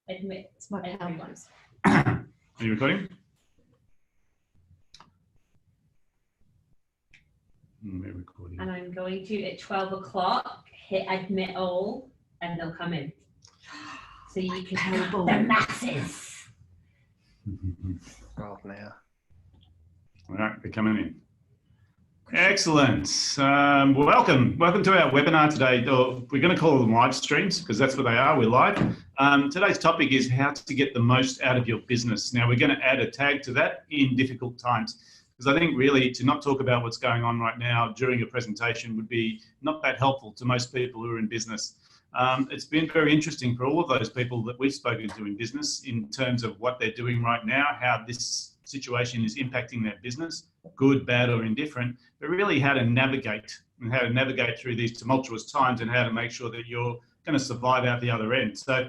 admit. It's my PowerPoint. Are you recording? We're recording. And I'm going to, at 12 o'clock, hit admit all, and they'll come in. So you can have the masses. Oh, now. All right, they're coming in. Excellent. Welcome to our webinar today. We're going to call them live streams because that's what they are. We're live. Today's topic is how to get the most out of your business. Now, we're going to add a tag to that: in difficult times. Because I think really to not talk about what's going on right now during a presentation would be not that helpful to most people who are in business. It's been very interesting for all of those people that we've spoken to in business in terms of what they're doing right now, how this situation is impacting their business, good, bad, or indifferent, but really how to navigate through these tumultuous times and how to make sure that you're going to survive out the other end. So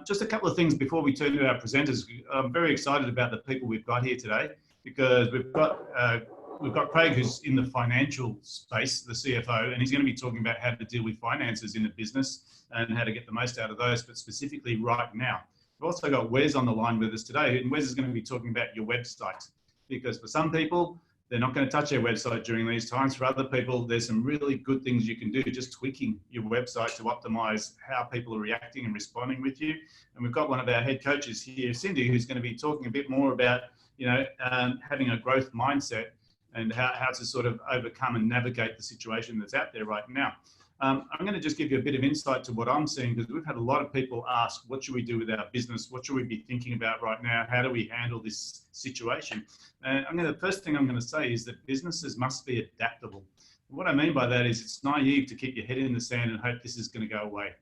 just a couple of things before we turn to our presenters. I'm very excited about the people we've got here today, because we've got Craig, who's in the financial space, the CFO, and he's going to be talking about how to deal with finances in a business and how to get the most out of those, but specifically right now. We've also got Wes on the line with us today, and Wes is going to be talking about your website, because for some people, they're not going to touch their website during these times. For other people, there's some really good things you can do, just tweaking your website to optimize how people are reacting and responding with you. And we've got one of our head coaches here, Cindy, who's going to be talking a bit more about having a growth mindset and how to sort of overcome and navigate the situation that's out there right now. I'm going to just give you a bit of insight to what I'm seeing, because we've had a lot of people ask, what should we do with our business? What should we be thinking about right now? How do we handle this situation? And the first thing I'm going to say is that businesses must be adaptable. What I mean by that is it's naive to keep your head in the sand and hope this is going to go away,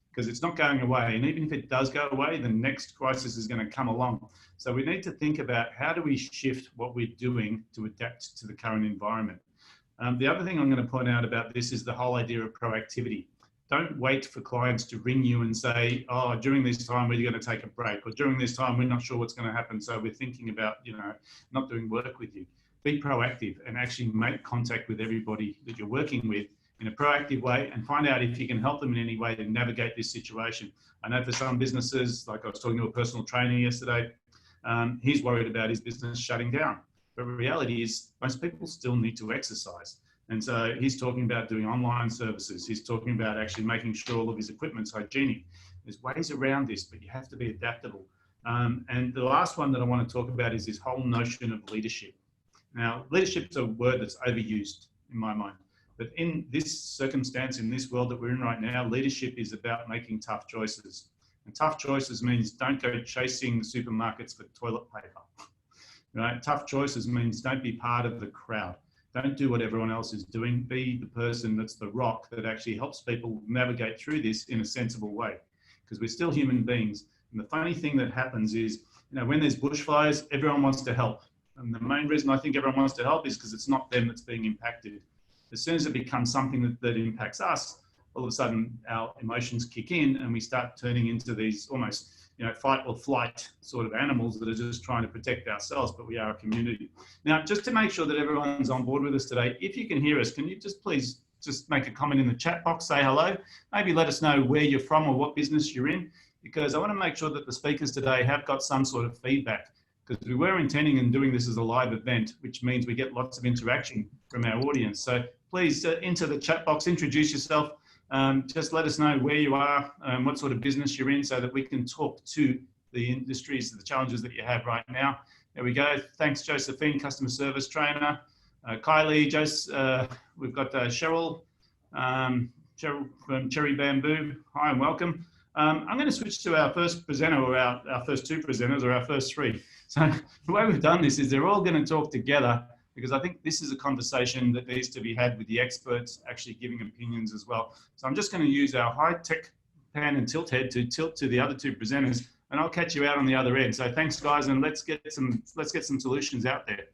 because it's not going away. And even if it does go away, the next crisis is going to come along. So we need to think about how do we shift what we're doing to adapt to the current environment. The other thing I'm going to point out about this is the whole idea of proactivity. Don't wait for clients to ring you and say, oh, during this time, we're going to take a break, or during this time, we're not sure what's going to happen, so we're thinking about, not doing work with you. Be proactive and actually make contact with everybody that you're working with in a proactive way and find out if you can help them in any way to navigate this situation. I know for some businesses, like I was talking to a personal trainer yesterday, he's worried about his business shutting down. But the reality is most people still need to exercise. And so he's talking about doing online services. He's talking about actually making sure all of his equipment's hygienic. There's ways around this, but you have to be adaptable. And the last one that I want to talk about is this whole notion of leadership. Now, leadership's a word that's overused in my mind. But in this circumstance, in this world that we're in right now, leadership is about making tough choices. And tough choices means don't go chasing the supermarkets for toilet paper. Right? Tough choices means don't be part of the crowd. Don't do what everyone else is doing. Be the person that's the rock that actually helps people navigate through this in a sensible way, because we're still human beings. And the funny thing that happens is, when there's bushfires, everyone wants to help. And the main reason I think everyone wants to help is because it's not them that's being impacted. As soon as it becomes something that impacts us, all of a sudden our emotions kick in and we start turning into these almost fight or flight sort of animals that are just trying to protect ourselves, but we are a community. Now, just to make sure that everyone's on board with us today, if you can hear us, can you just please just make a comment in the chat box, say hello, maybe let us know where you're from or what business you're in, because I want to make sure that the speakers today have got some sort of feedback, because we were intending on doing this as a live event, which means we get lots of interaction from our audience. So please enter the chat box, introduce yourself. Just let us know where you are, what sort of business you're in, so that we can talk to the industries, the challenges that you have right now. There we go. Thanks, Josephine, customer service trainer. Kylie, we've got Cheryl from Cherry Bamboo. Hi and welcome. I'm going to switch to our first presenter, or our first two presenters, or our first three. So the way we've done this is they're all going to talk together, because I think this is a conversation that needs to be had with the experts actually giving opinions as well. So I'm just going to use our high-tech pan and tilt head to tilt to the other two presenters, and I'll catch you out on the other end. So thanks, guys, and let's get some solutions out there.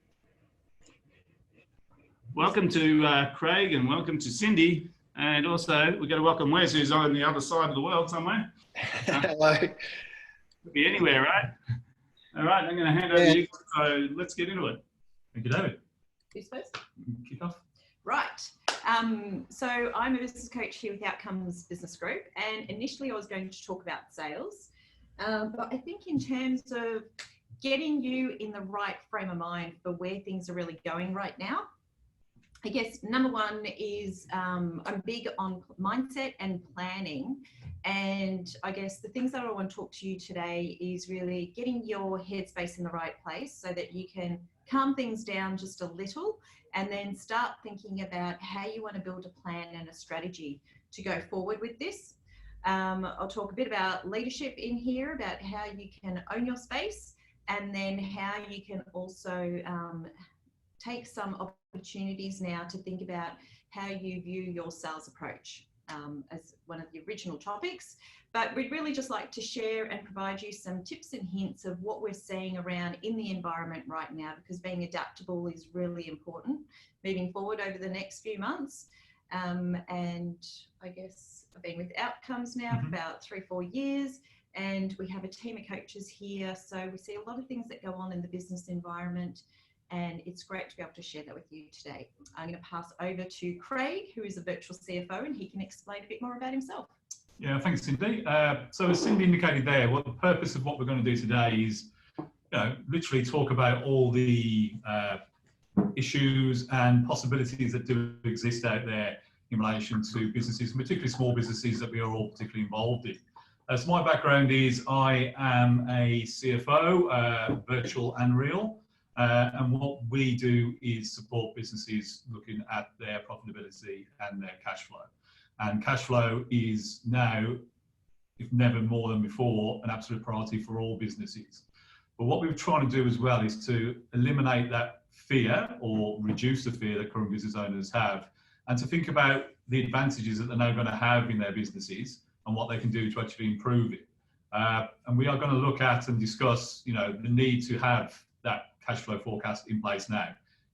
Welcome to Craig, and welcome to Cindy, and also we've got to welcome Wes, who's on the other side of the world somewhere. Hello. Could be anywhere, right? All right, I'm going to hand over to you. So let's get into it. Thank you, David. Who's first? Kick off. Right. So I'm a business coach here with Outcomes Business Group, and initially I was going to talk about sales, But I think in terms of getting you in the right frame of mind for where things are really going right now, I guess number one is I'm big on mindset and planning. And I guess the things that I want to talk to you today is really getting your headspace in the right place so that you can calm things down just a little and then start thinking about how you want to build a plan and a strategy to go forward with this. I'll talk a bit about leadership in here, about how you can own your space, and then how you can also take some opportunities now to think about how you view your sales approach as one of the original topics. But we'd really just like to share and provide you some tips and hints of what we're seeing around in the environment right now, because being adaptable is really important moving forward over the next few months. And I guess I've been with Outcomes now for about 3-4 years, and we have a team of coaches here. So we see a lot of things that go on in the business environment, and it's great to be able to share that with you today. I'm going to pass over to Craig, who is a virtual CFO, and he can explain a bit more about himself. Yeah, thanks, Cindy. So as Cindy indicated there, what the purpose of what we're going to do today is, literally talk about all the issues and possibilities that do exist out there in relation to businesses, particularly small businesses that we are all particularly involved in. So my background is I am a CFO, virtual and real, and what we do is support businesses looking at their profitability and their cash flow. And cash flow is now, if never more than before, an absolute priority for all businesses. But what we're trying to do as well is to eliminate that fear or reduce the fear that current business owners have, and to think about the advantages that they're now going to have in their businesses and what they can do to actually improve it. And we are going to look at and discuss, the need to have that cash flow forecast in place now.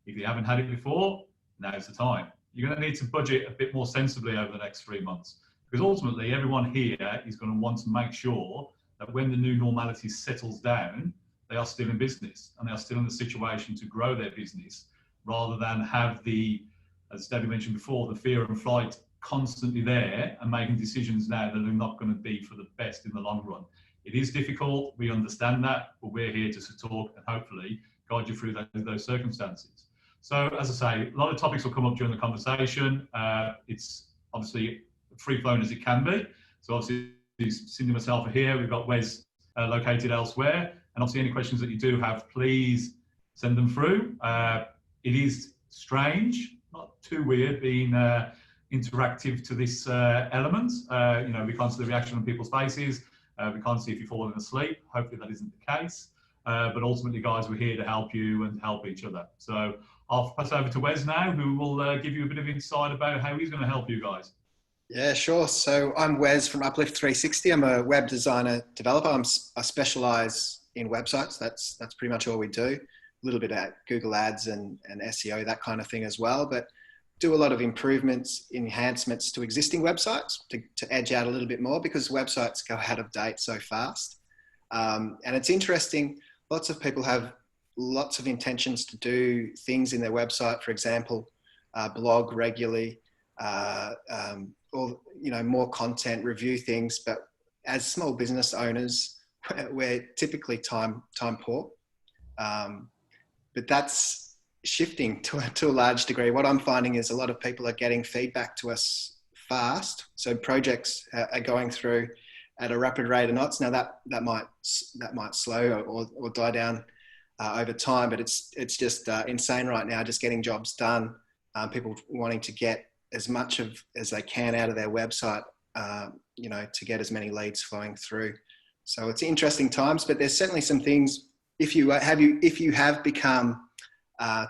If you haven't had it before, now's the time. You're going to need to budget a bit more sensibly over the next 3 months, because ultimately everyone here is going to want to make sure that when the new normality settles down, they are still in business and they are still in the situation to grow their business, rather than have the, as Debbie mentioned before, the fear and flight constantly there and making decisions now that are not going to be for the best in the long run. It is difficult, we understand that, but we're here to talk and hopefully guide you through those circumstances. So as I say, a lot of topics will come up during the conversation. It's obviously free-flowing as it can be. So obviously Cindy and myself are here, we've got Wes located elsewhere. And obviously any questions that you do have, please send them through. It is strange, not too weird, being interactive to this element. We can't see the reaction on people's faces. We can't see if you're falling asleep. Hopefully that isn't the case. But ultimately, guys, we're here to help you and help each other. So I'll pass over to Wes now, who will give you a bit of insight about how he's going to help you guys. Yeah, sure. So I'm Wes from Uplift 360. I'm a web designer developer. I specialize in websites. That's pretty much all we do. A little bit at Google Ads and SEO, that kind of thing as well. But do a lot of improvements, enhancements to existing websites to edge out a little bit more, because websites go out of date so fast. And it's interesting, lots of people have lots of intentions to do things in their website, for example, blog regularly, or more content, review things. But as small business owners, we're typically time poor. But that's shifting to a large degree. What I'm finding is a lot of people are getting feedback to us fast. So projects are going through at a rapid rate of knots. Now that might slow or die down over time, but it's just insane right now, just getting jobs done. People wanting to get as much as they can out of their website, to get as many leads flowing through. So it's interesting times, but there's certainly some things. If you have become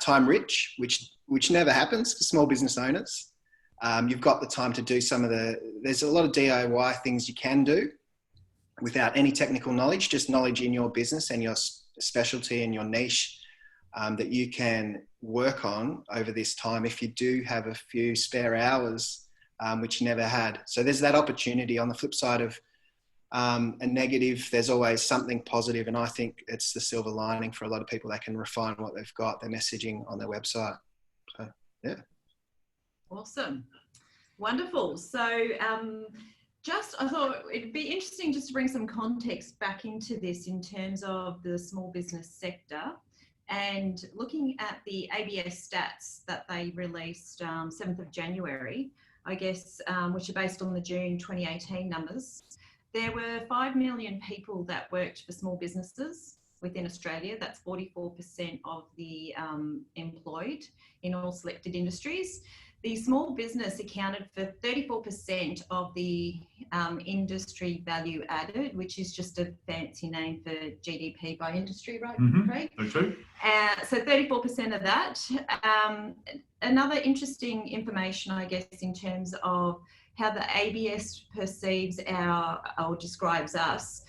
time rich, which never happens for small business owners, you've got the time to do there's a lot of DIY things you can do without any technical knowledge, just knowledge in your business and your specialty and your niche, that you can work on over this time if you do have a few spare hours, which you never had. So there's that opportunity. On the flip side of a negative, there's always something positive, and I think it's the silver lining for a lot of people. They can refine what they've got, their messaging on their website. So, yeah. Awesome. Wonderful. So I thought it'd be interesting just to bring some context back into this in terms of the small business sector, and looking at the ABS stats that they released 7th of January, I guess, which are based on the June 2018 numbers. There were 5 million people that worked for small businesses within Australia. That's 44% of the employed in all selected industries. The small business accounted for 34% of the industry value added, which is just a fancy name for GDP by industry, right, Craig? Very true. So 34% of that. Another interesting information, I guess, in terms of how the ABS perceives or describes us.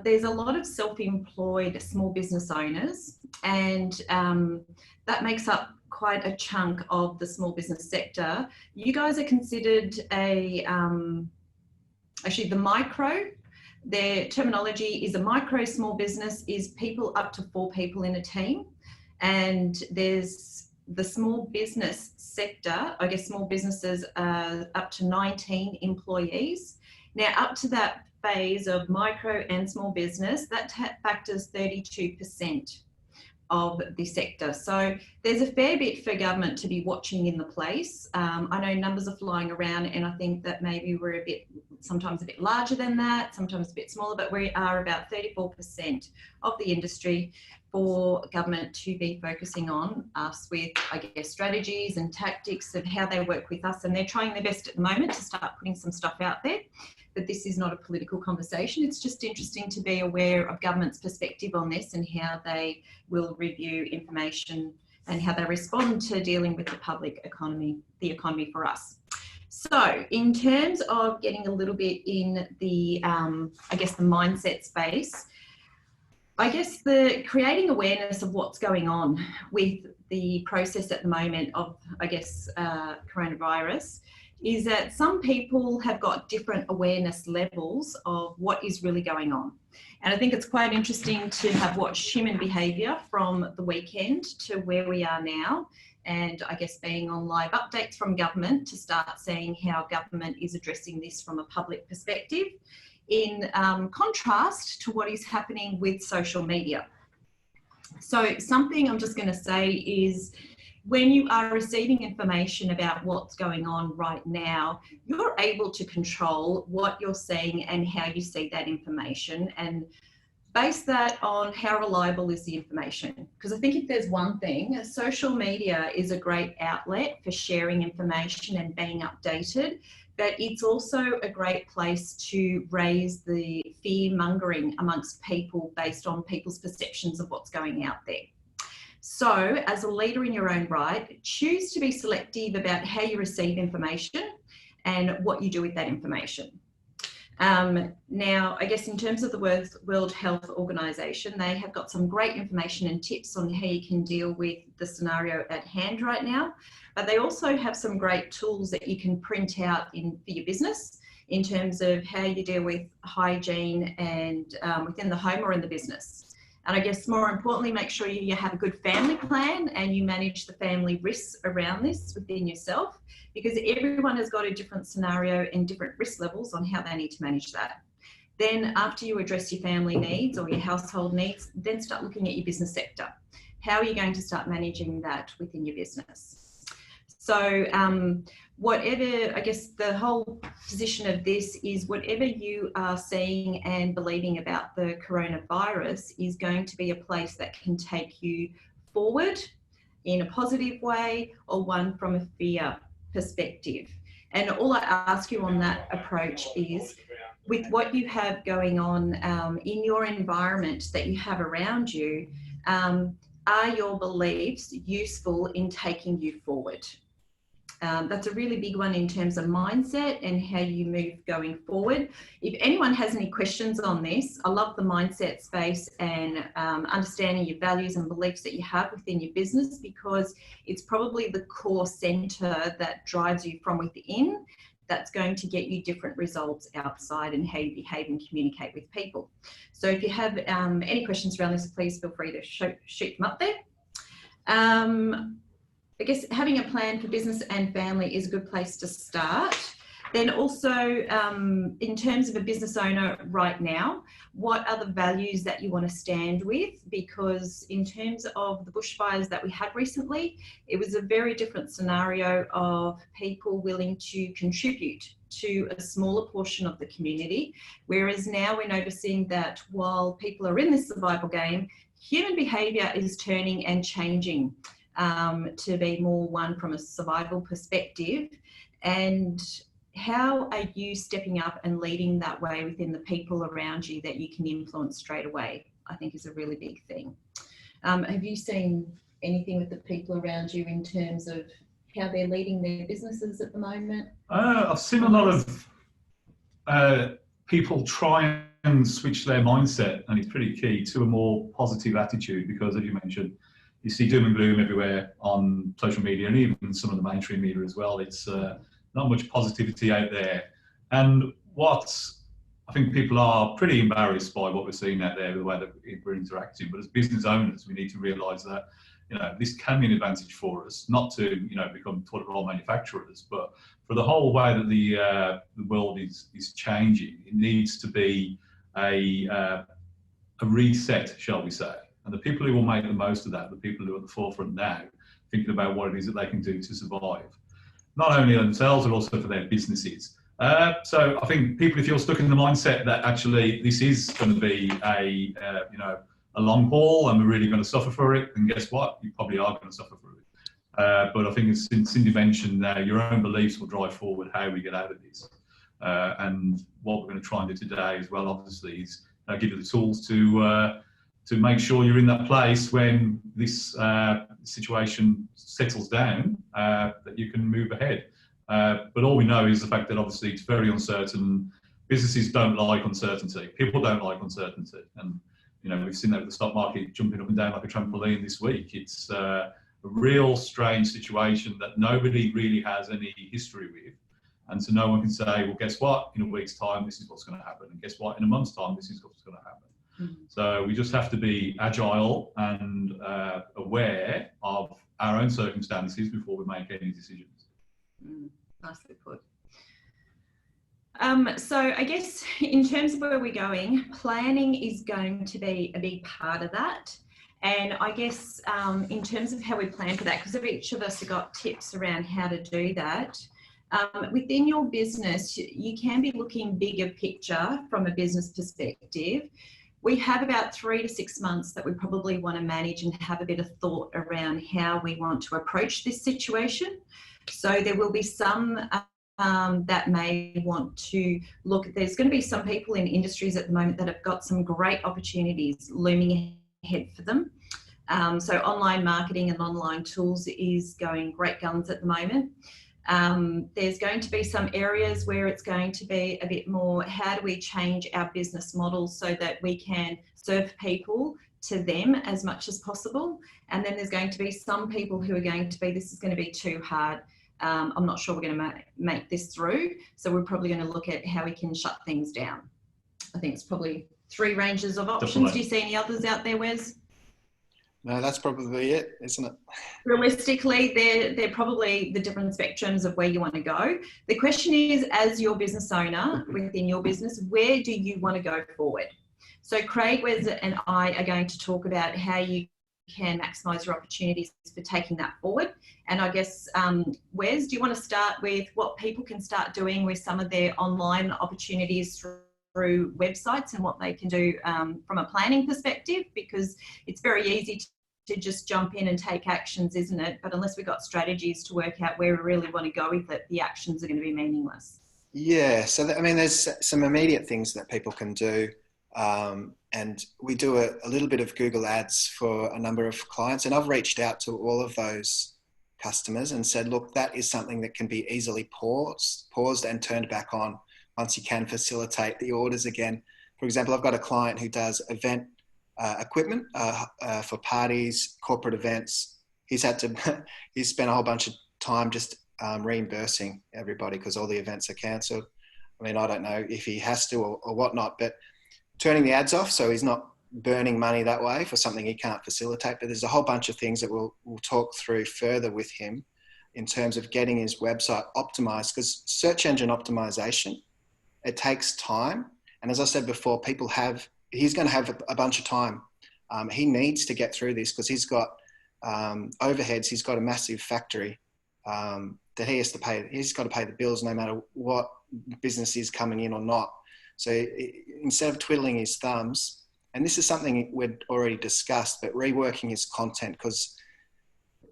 There's a lot of self-employed small business owners, and that makes up quite a chunk of the small business sector. You guys are considered actually the micro. Their terminology is a micro small business is people up to 4 people in a team, and there's the small business sector. I guess small businesses are up to 19 employees. Now, up to that phase of micro and small business, that factors 32% of the sector. So there's a fair bit for government to be watching in the place. I know numbers are flying around, and I think that maybe we're sometimes a bit larger than that, sometimes a bit smaller, but we are about 34% of the industry for government to be focusing on us with, I guess, strategies and tactics of how they work with us. And they're trying their best at the moment to start putting some stuff out there. But this is not a political conversation. It's just interesting to be aware of government's perspective on this and how they will review information and how they respond to dealing with the public economy, the economy for us. So in terms of getting a little bit in the, I guess, the mindset space, I guess the creating awareness of what's going on with the process at the moment of, I guess, coronavirus, is that some people have got different awareness levels of what is really going on. And I think it's quite interesting to have watched human behaviour from the weekend to where we are now, and I guess being on live updates from government to start seeing how government is addressing this from a public perspective, in contrast to what is happening with social media. So something I'm just going to say is, when you are receiving information about what's going on right now, you're able to control what you're seeing and how you see that information, and base that on how reliable is the information. Because I think if there's one thing, social media is a great outlet for sharing information and being updated, but it's also a great place to raise the fear mongering amongst people based on people's perceptions of what's going out there. So as a leader in your own right, choose to be selective about how you receive information and what you do with that information. Now, I guess in terms of the World Health Organization, they have got some great information and tips on how you can deal with the scenario at hand right now, but they also have some great tools that you can print out for your business in terms of how you deal with hygiene and within the home or in the business. And I guess more importantly, make sure you have a good family plan and you manage the family risks around this within yourself, because everyone has got a different scenario and different risk levels on how they need to manage that. Then after you address your family needs or your household needs, then start looking at your business sector. How are you going to start managing that within your business? So whatever, I guess the whole position of this is whatever you are seeing and believing about the coronavirus is going to be a place that can take you forward in a positive way or one from a fear perspective. And all I ask you on that approach is, with what you have going on in your environment that you have around you, are your beliefs useful in taking you forward? That's a really big one in terms of mindset and how you move going forward. If anyone has any questions on this, I love the mindset space and understanding your values and beliefs that you have within your business, because it's probably the core center that drives you from within that's going to get you different results outside and how you behave and communicate with people. So if you have any questions around this, please feel free to shoot them up there. I guess having a plan for business and family is a good place to start. Then also, in terms of a business owner right now, what are the values that you want to stand with? Because in terms of the bushfires that we had recently, it was a very different scenario of people willing to contribute to a smaller portion of the community. Whereas now we're noticing that while people are in this survival game, human behaviour is turning and changing to be more one from a survival perspective. And how are you stepping up and leading that way within the people around you that you can influence straight away? I think is a really big thing. Have you seen anything with the people around you in terms of how they're leading their businesses at the moment? I've seen a lot of people try and switch their mindset, and it's pretty key, to a more positive attitude, because as you mentioned, you see doom and gloom everywhere on social media and even some of the mainstream media as well. It's not much positivity out there. And what I think people are pretty embarrassed by what we're seeing out there, the way that we're interacting. But as business owners, we need to realise that, you know, this can be an advantage for us, not to, you know, become toilet roll manufacturers, but for the whole way that the world is changing, it needs to be a reset, shall we say. And the people who will make the most of that, the people who are at the forefront now, thinking about what it is that they can do to survive, not only themselves, but also for their businesses. So I think people, if you're stuck in the mindset that actually this is going to be a long haul and we're really going to suffer for it, then guess what? You probably are going to suffer for it. But I think, as Cindy mentioned, your own beliefs will drive forward how we get out of this. And what we're going to try and do today as well, obviously, is give you the tools to make sure you're in that place when this situation settles down, that you can move ahead. But all we know is the fact that obviously it's very uncertain. Businesses don't like uncertainty. People don't like uncertainty. And, you know, we've seen that with the stock market jumping up and down like a trampoline this week. It's a real strange situation that nobody really has any history with. And so no one can say, well, guess what? In a week's time, this is what's going to happen. And guess what? In a month's time, this is what's going to happen. So we just have to be agile and aware of our own circumstances before we make any decisions. Nicely put. So I guess in terms of where we're going, planning is going to be a big part of that. And I guess in terms of how we plan for that, because each of us have got tips around how to do that. Within your business, you can be looking bigger picture from a business perspective. We have about 3 to 6 months that we probably want to manage and have a bit of thought around how we want to approach this situation. So there will be some that may want to look, there's going to be some people in industries at the moment that have got some great opportunities looming ahead for them. So online marketing and online tools is going great guns at the moment. There's going to be some areas where it's going to be a bit more, how do we change our business model so that we can serve people to them as much as possible? And then there's going to be some people who are going to be, this is going to be too hard. I'm not sure we're going to make this through. So we're probably going to look at how we can shut things down. I think it's probably 3 ranges of options. Definitely. Do you see any others out there, Wes? No, that's probably it, isn't it? Realistically, they're probably the different spectrums of where you want to go. The question is, as your business owner within your business, where do you want to go forward? So Craig, Wes and I are going to talk about how you can maximise your opportunities for taking that forward. And I guess, Wes, do you want to start with what people can start doing with some of their online opportunities through websites and what they can do from a planning perspective? Because it's very easy to just jump in and take actions, isn't it? But unless we've got strategies to work out where we really want to go with it, the actions are going to be meaningless. Yeah, so I mean, there's some immediate things that people can do. And we do a little bit of Google Ads for a number of clients. And I've reached out to all of those customers and said, look, that is something that can be easily paused and turned back on once you can facilitate the orders again. For example, I've got a client who does event equipment for parties, corporate events. He's spent a whole bunch of time just reimbursing everybody because all the events are cancelled. I mean, I don't know if he has to or whatnot, but turning the ads off so he's not burning money that way for something he can't facilitate. But there's a whole bunch of things that we'll talk through further with him in terms of getting his website optimized, because search engine optimization, it takes time. And as I said before, he's going to have a bunch of time. He needs to get through this because he's got overheads. He's got a massive factory that he has to pay. He's got to pay the bills no matter what business is coming in or not. So instead of twiddling his thumbs, and this is something we'd already discussed, but reworking his content, because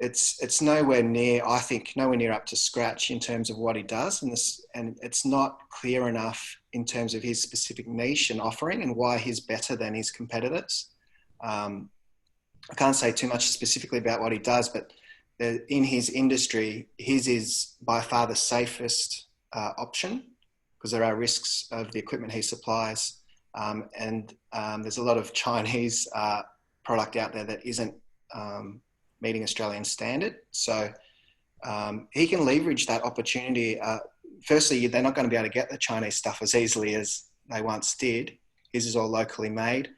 it's nowhere near up to scratch in terms of what he does, and it's not clear enough in terms of his specific niche and offering and why he's better than his competitors. I can't say too much specifically about what he does, but in his industry, his is by far the safest option, because there are risks of the equipment he supplies, and there's a lot of Chinese product out there that isn't meeting Australian standard. So he can leverage that opportunity. Firstly, they're not going to be able to get the Chinese stuff as easily as they once did. His is all locally made.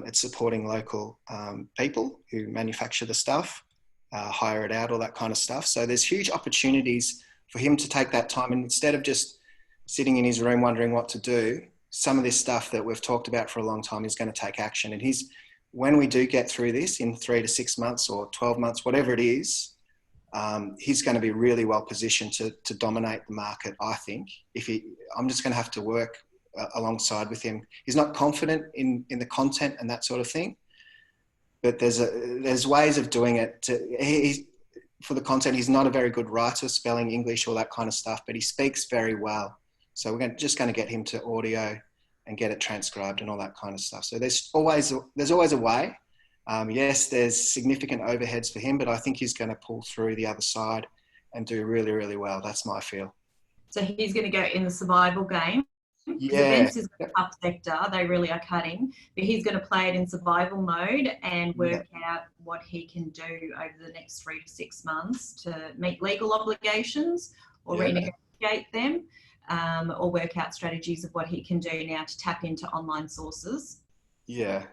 It's supporting local people who manufacture the stuff, hire it out, all that kind of stuff. So there's huge opportunities for him to take that time, and instead of just sitting in his room wondering what to do, some of this stuff that we've talked about for a long time is going to take action. And when we do get through this in 3 to 6 months or 12 months, whatever it is, he's going to be really well positioned to dominate the market, I think. I'm just going to have to work alongside with him. He's not confident in the content and that sort of thing, but there's ways of doing it. For the content, he's not a very good writer, spelling English, all that kind of stuff, but he speaks very well. So we're just going to get him to audio and get it transcribed and all that kind of stuff. So there's always a way. Yes, there's significant overheads for him, but I think he's going to pull through the other side and do really, really well. That's my feel. So he's going to go in the survival game. Yeah. Events is a tough sector. They really are cutting, but he's going to play it in survival mode and work out what he can do over the next 3 to 6 months to meet legal obligations or renegotiate them. Or work out strategies of what he can do now to tap into online sources. Yeah,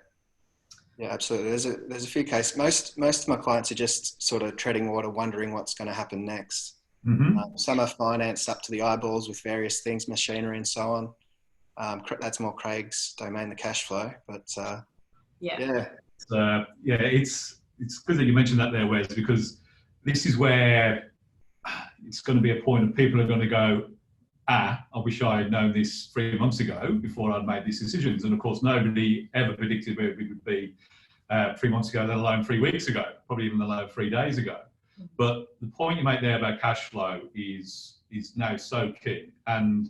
absolutely. There's a few cases. Most of my clients are just sort of treading water, wondering what's going to happen next. Mm-hmm. Some are financed up to the eyeballs with various things, machinery and so on. That's more Craig's domain, the cash flow. But it's good that you mentioned that there, Wes, because this is where it's going to be a point of people are going to go, I wish I had known this 3 months ago before I'd made these decisions. And of course, nobody ever predicted where we would be 3 months ago, let alone 3 weeks ago, probably even let alone 3 days ago. But the point you make there about cash flow is now so key. And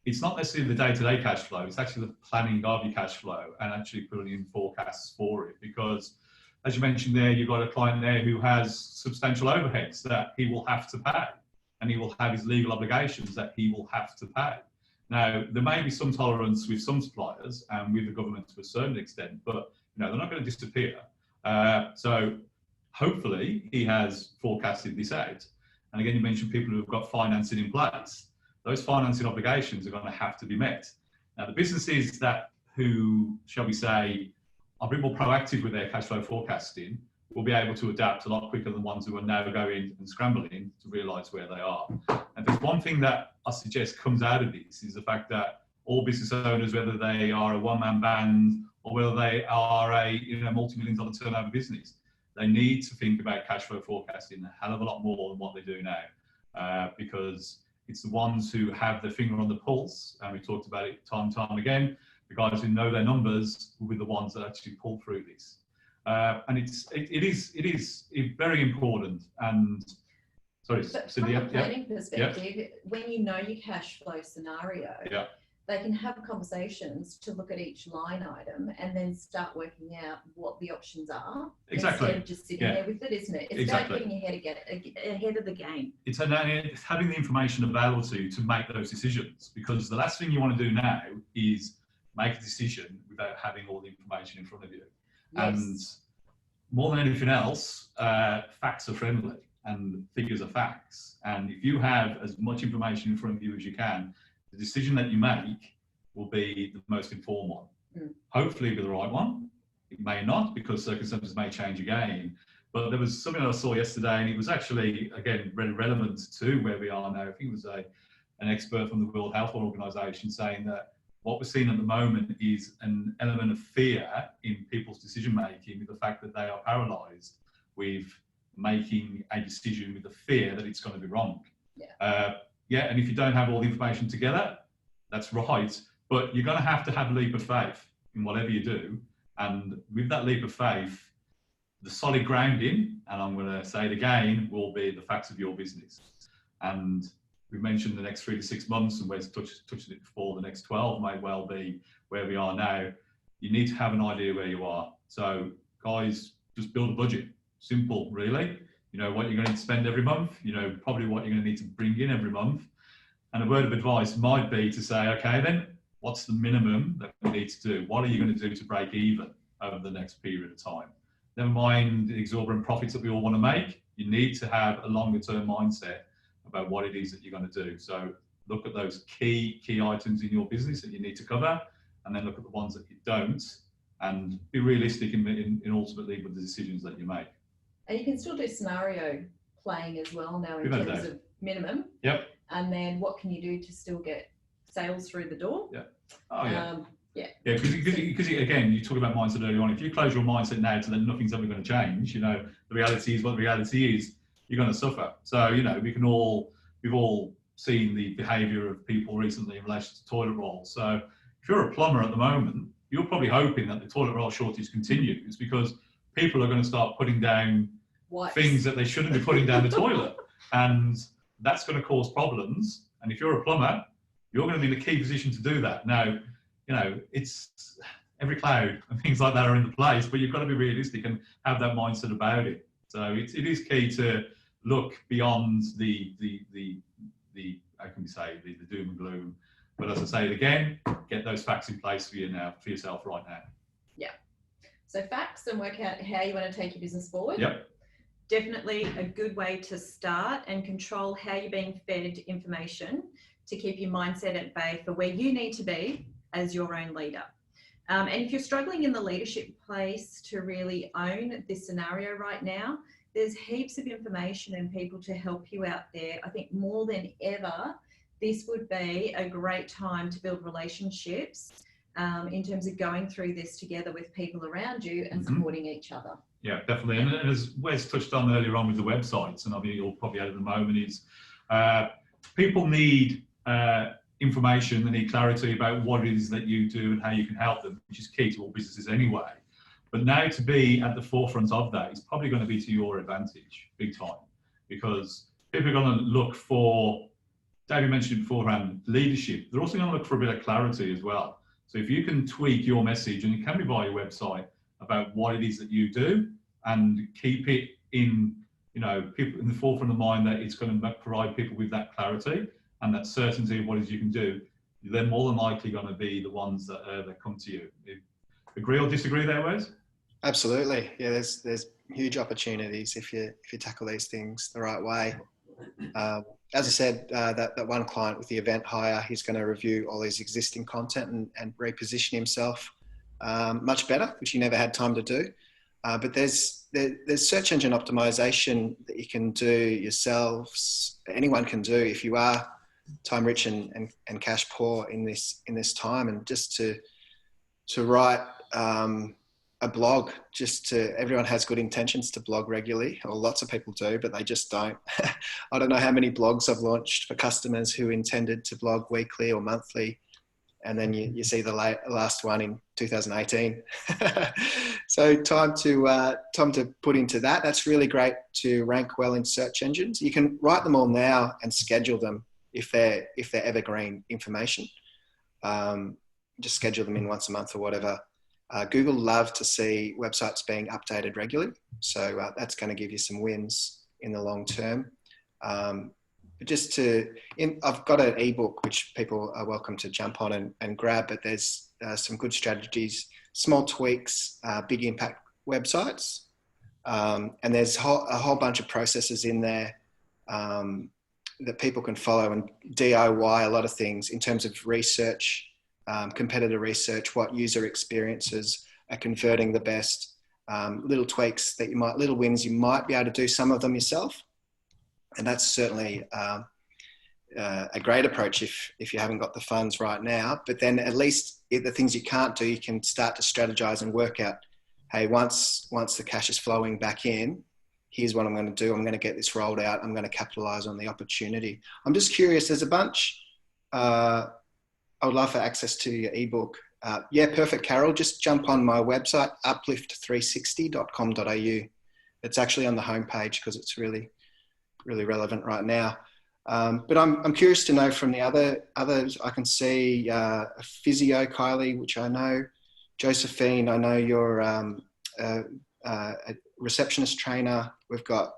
it's not necessarily the day-to-day cash flow, it's actually the planning of your cash flow and actually putting in forecasts for it. Because as you mentioned there, you've got a client there who has substantial overheads that he will have to pay. And he will have his legal obligations that he will have to pay. Now, there may be some tolerance with some suppliers and with the government to a certain extent, but they're not going to disappear. So hopefully he has forecasted this out. And again, you mentioned people who have got financing in place. Those financing obligations are going to have to be met. Now, the businesses who, shall we say, are a bit more proactive with their cash flow forecasting will be able to adapt a lot quicker than the ones who are now going and scrambling to realise where they are. And there's one thing that I suggest comes out of this is the fact that all business owners, whether they are a one-man band or whether they are a multi-million-dollar turnover business, they need to think about cash flow forecasting a hell of a lot more than what they do now, because it's the ones who have their finger on the pulse, and we talked about it time and time again. The guys who know their numbers will be the ones that actually pull through this. And it is very important. And sorry, but from a planning perspective, when you know your cash flow scenario, they can have conversations to look at each line item and then start working out what the options are. Exactly. Instead of just sitting there with it, isn't it? It's about getting ahead of the game. It's having the information available to you to make those decisions, because the last thing you want to do now is make a decision without having all the information in front of you. Yes. And more than anything else, facts are friendly and figures are facts. And if you have as much information in front of you as you can, the decision that you make will be the most informed one. Hopefully it'll be the right one. It may not, because circumstances may change again. But there was something I saw yesterday, and it was actually, again, relevant to where we are now. I think it was an expert from the World Health Organization saying that what we're seeing at the moment is an element of fear in people's decision making, with the fact that they are paralyzed with making a decision with the fear that it's going to be wrong. And if you don't have all the information together, that's right, but you're going to have a leap of faith in whatever you do. And with that leap of faith, the solid grounding, and I'm going to say it again, will be the facts of your business. And we've mentioned the next 3 to 6 months, and Wes touched it before, the next 12 may well be where we are now. You need to have an idea where you are. So guys, just build a budget. Simple, really. You know what you're going to spend every month, you know probably what you're going to need to bring in every month. And a word of advice might be to say, okay, then what's the minimum that we need to do? What are you going to do to break even over the next period of time? Never mind the exorbitant profits that we all want to make. You need to have a longer term mindset about what it is that you're going to do. So look at those key items in your business that you need to cover, and then look at the ones that you don't, and be realistic in ultimately with the decisions that you make. And you can still do scenario playing as well now in terms of minimum. Yep. And then what can you do to still get sales through the door? Yeah. Oh yeah. Because again, you talked about mindset earlier on. If you close your mindset now to that nothing's ever going to change, you know, the reality is what the reality is. You're going to suffer. So, you know, we've all seen the behaviour of people recently in relation to toilet rolls. So if you're a plumber at the moment, you're probably hoping that the toilet roll shortage continues, because people are going to start putting down things that they shouldn't be putting down the toilet. And that's going to cause problems. And if you're a plumber, you're going to be in a key position to do that. Now, you know, it's every cloud and things like that are in the place, but you've got to be realistic and have that mindset about it. So it is key to look beyond the how can we say, the doom and gloom. But as I say it again, get those facts in place for yourself right now. Yeah. So facts, and work out how you want to take your business forward. Yep. Definitely a good way to start and control how you're being fed information to keep your mindset at bay for where you need to be as your own leader. And if you're struggling in the leadership place to really own this scenario right now, there's heaps of information and people to help you out there. I think more than ever, this would be a great time to build relationships in terms of going through this together with people around you and supporting each other. Yeah, definitely. And as Wes touched on earlier on with the websites, and I mean, you'll probably add at the moment, is people need information, they need clarity about what it is that you do and how you can help them, which is key to all businesses anyway. But now to be at the forefront of that is probably going to be to your advantage, big time, because people are going to look for, David mentioned it beforehand, leadership. They're also going to look for a bit of clarity as well. So if you can tweak your message, and it can be via your website, about what it is that you do, and keep it in, you know, people in the forefront of mind, that it's going to provide people with that clarity and that certainty of what it is you can do, they're more than likely going to be the ones that come to you. Agree or disagree there, Wes? Absolutely. Yeah, there's huge opportunities if you tackle these things the right way. As I said, that one client with the event hire, he's going to review all his existing content and reposition himself much better, which he never had time to do. But there's search engine optimization that you can do yourselves. Anyone can do if you are time rich and cash poor in this time, and just to write a blog. Everyone has good intentions to blog regularly, or lots of people do, but they just don't. I don't know how many blogs I've launched for customers who intended to blog weekly or monthly, and then you see the last one in 2018. So time to put into that. That's really great to rank well in search engines. You can write them all now and schedule them if they're evergreen information. Just schedule them in once a month or whatever. Google love to see websites being updated regularly, so that's going to give you some wins in the long term. But I've got an ebook which people are welcome to jump on and grab, but there's some good strategies, small tweaks, big impact websites, and there's a whole bunch of processes in there that people can follow and DIY a lot of things in terms of research, competitor research, what user experiences are converting the best, little tweaks that little wins, you might be able to do some of them yourself. And that's certainly a great approach if you haven't got the funds right now. But then at least the things you can't do, you can start to strategize and work out, hey, once the cash is flowing back in, here's what I'm going to do. I'm going to get this rolled out. I'm going to capitalize on the opportunity. I'm just curious, there's a bunch. I would love for access to your ebook. Yeah, perfect, Carol. Just jump on my website, uplift360.com.au. It's actually on the homepage because it's really, really relevant right now. But I'm curious to know from the others. I can see a physio, Kylie, which I know. Josephine, I know you're a receptionist trainer. We've got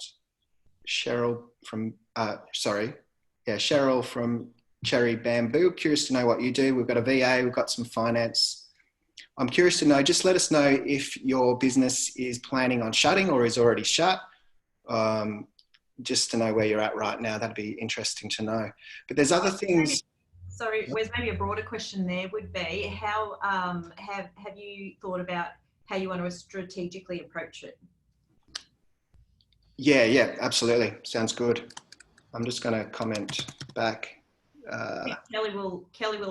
Cheryl from Cheryl from Cherry Bamboo. Curious to know what you do. We've got a VA. We've got some finance. I'm curious to know. Just let us know if your business is planning on shutting or is already shut. Just to know where you're at right now. That'd be interesting to know. But there's other things. Sorry, Wes, maybe a broader question there would be, how have you thought about how you want to strategically approach it? Yeah, absolutely. Sounds good. I'm just going to comment back. Kelly will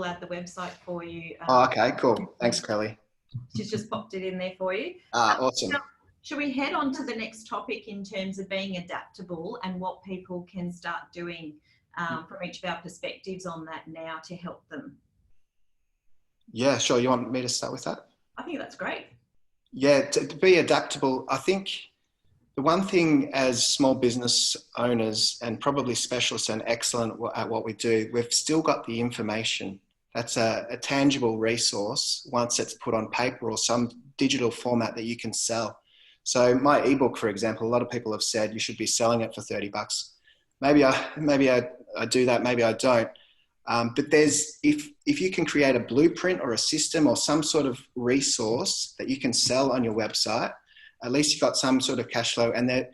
add the website for you. Okay, cool. Thanks, Kelly. She's just popped it in there for you. Awesome. Should we head on to the next topic in terms of being adaptable and what people can start doing from each of our perspectives on that now to help them? Yeah, sure. You want me to start with that? I think that's great. Yeah, to be adaptable, I think the one thing as small business owners and probably specialists and excellent at what we do, we've still got the information. That's a tangible resource once it's put on paper or some digital format that you can sell. So my ebook, for example, a lot of people have said you should be selling it for $30. Maybe I do that, maybe I don't. But if you can create a blueprint or a system or some sort of resource that you can sell on your website, at least you've got some sort of cash flow. And that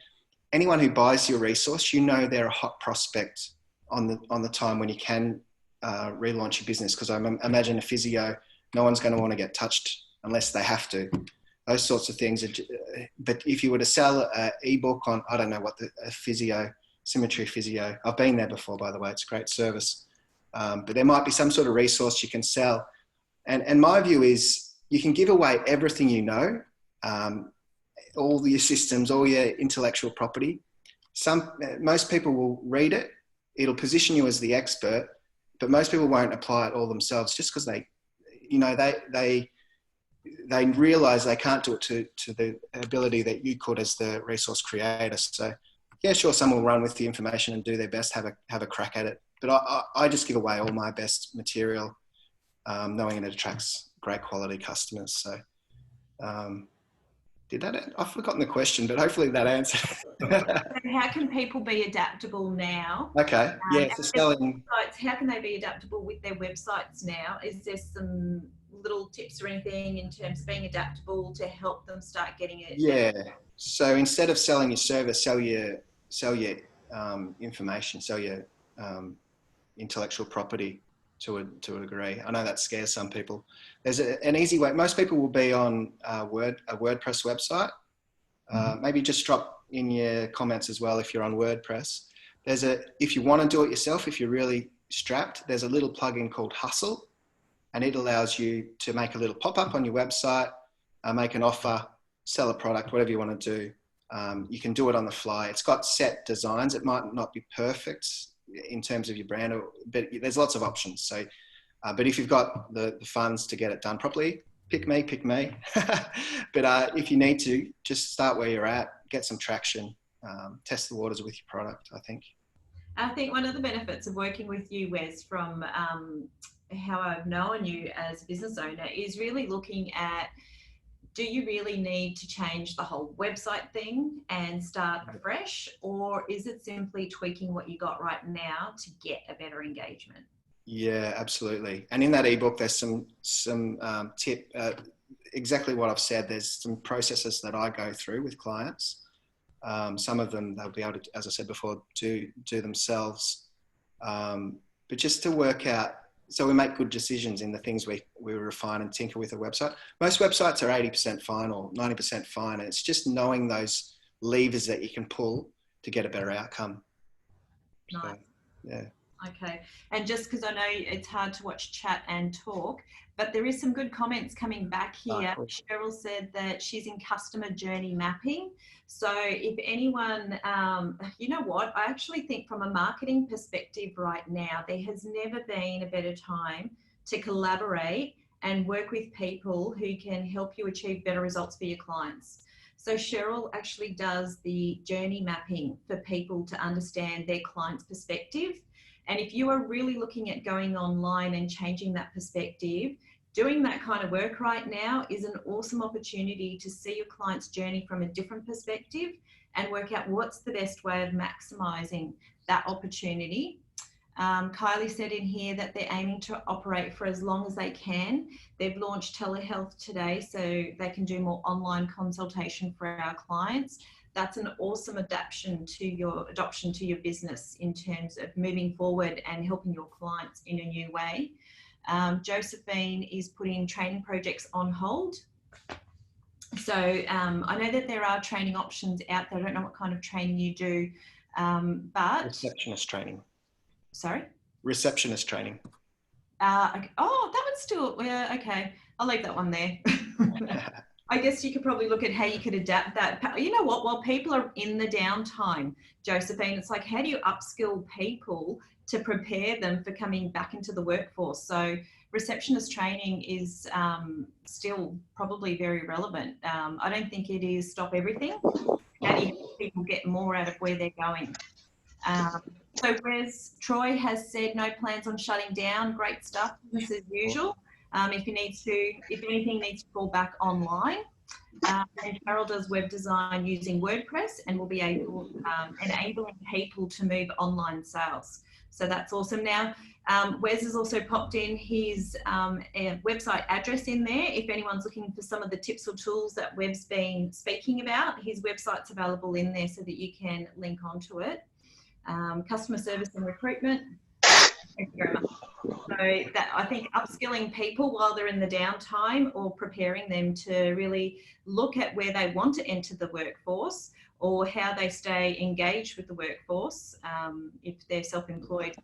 anyone who buys your resource, they're a hot prospect on the time when you can relaunch your business. Because I imagine a physio, no one's going to want to get touched unless they have to. Those sorts of things. But if you were to sell an ebook on, I don't know what Symmetry Physio. I've been there before, by the way. It's a great service. But there might be some sort of resource you can sell. And my view is you can give away everything you know, all your systems, all your intellectual property. Most people will read it. It'll position you as the expert, but most people won't apply it all themselves just because they realize they can't do it to the ability that you could as the resource creator. So yeah, sure, some will run with the information and do their best, have a crack at it. But I just give away all my best material, knowing it attracts great quality customers. So I've forgotten the question, but hopefully that answered. How can people be adaptable now? Okay, yeah, so selling. How can they be adaptable with their websites now? Is there some little tips or anything in terms of being adaptable to help them start getting it? Yeah, so instead of selling your service, sell your information, sell your intellectual property to a degree. I know that scares some people. There's an easy way. Most people will be on a WordPress website. Maybe just drop in your comments as well if you're on WordPress. If you want to do it yourself, if you're really strapped, there's a little plugin called Hustle, and it allows you to make a little pop-up on your website, make an offer, sell a product, whatever you want to do. You can do it on the fly. It's got set designs. It might not be perfect in terms of your brand, but there's lots of options. So, but if you've got the funds to get it done properly, pick me. But if you need to, just start where you're at, get some traction, test the waters with your product, I think. I think one of the benefits of working with you, Wes, from how I've known you as a business owner is really looking at, do you really need to change the whole website thing and start afresh, or is it simply tweaking what you got right now to get a better engagement? Yeah, absolutely. And in that ebook, there's some tip, exactly what I've said. There's some processes that I go through with clients. Some of them they'll be able to, as I said before, do themselves. But just to work out so we make good decisions in the things we refine and tinker with a website. Most websites are 80% fine or 90% fine. And it's just knowing those levers that you can pull to get a better outcome. Nice. So, yeah. Okay. And just because I know it's hard to watch chat and talk, but there is some good comments coming back here. Cool. Cheryl said that she's in customer journey mapping. So if anyone, you know what, I actually think from a marketing perspective right now, there has never been a better time to collaborate and work with people who can help you achieve better results for your clients. So Cheryl actually does the journey mapping for people to understand their client's perspective. And if you are really looking at going online and changing that perspective, doing that kind of work right now is an awesome opportunity to see your client's journey from a different perspective and work out what's the best way of maximising that opportunity. Kylie said in here that they're aiming to operate for as long as they can. They've launched telehealth today, so they can do more online consultation for our clients. That's an awesome adoption to your business in terms of moving forward and helping your clients in a new way. Josephine is putting training projects on hold. So I know that there are training options out there. I don't know what kind of training you do, but... Receptionist training. Sorry? Receptionist training. Okay. Oh, that would still... okay, I'll leave that one there. I guess you could probably look at how you could adapt that. You know what, while people are in the downtime, Josephine, it's like, how do you upskill people to prepare them for coming back into the workforce? So receptionist training is still probably very relevant. I don't think it is stop everything. How do you help people get more out of where they're going? So whereas Troy has said no plans on shutting down, great stuff, business as usual. If anything needs to fall back online. And Carol does web design using WordPress and will be able enabling people to move online sales. So that's awesome. Now, Wes has also popped in his website address in there. If anyone's looking for some of the tips or tools that Web's been speaking about, his website's available in there so that you can link onto it. Customer service and recruitment. Thank you very much. So that, I think upskilling people while they're in the downtime or preparing them to really look at where they want to enter the workforce or how they stay engaged with the workforce if they're self-employed.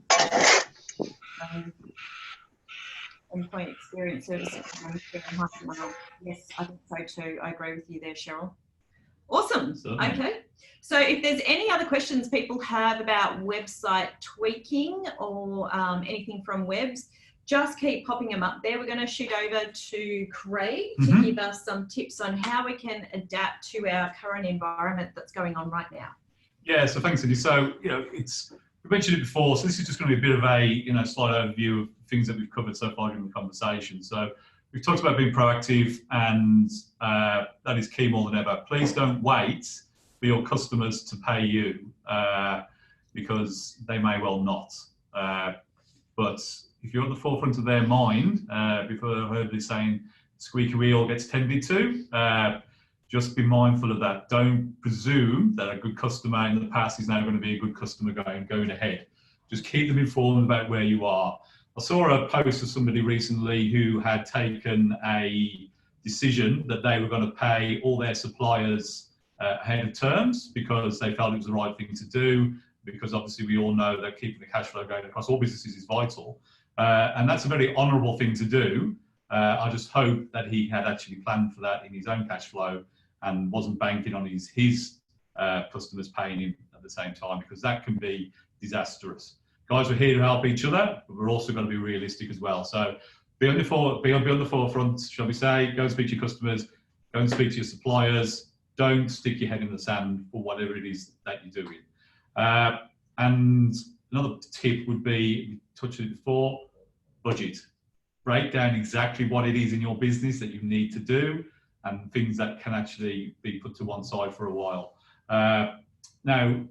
Employee experience services. Yes, I think so too. I agree with you there, Cheryl. Awesome. Okay. So if there's any other questions people have about website tweaking or anything from Webs, just keep popping them up there. We're going to shoot over to Craig to give us some tips on how we can adapt to our current environment that's going on right now. Yeah, so thanks, Cindy. So, you know, we mentioned it before, so this is just going to be a bit of a, slight overview of things that we've covered so far during the conversation. So we've talked about being proactive, and that is key more than ever. Please don't wait for your customers to pay you because they may well not. But if you're at the forefront of their mind, before I've heard this saying, squeaky wheel gets tended to, just be mindful of that. Don't presume that a good customer in the past is now going to be a good customer going ahead. Just keep them informed about where you are. I saw a post of somebody recently who had taken a decision that they were going to pay all their suppliers ahead of terms because they felt it was the right thing to do, because obviously we all know that keeping the cash flow going across all businesses is vital. And that's a very honourable thing to do. I just hope that he had actually planned for that in his own cash flow and wasn't banking on his customers paying him at the same time, because that can be disastrous. Guys, we're here to help each other, but we're also going to be realistic as well. So be on the forefront, shall we say. Go and speak to your customers, go and speak to your suppliers. Don't stick your head in the sand for whatever it is that you're doing. And another tip would be, we touched on it before, budget. Break down exactly what it is in your business that you need to do and things that can actually be put to one side for a while. Now,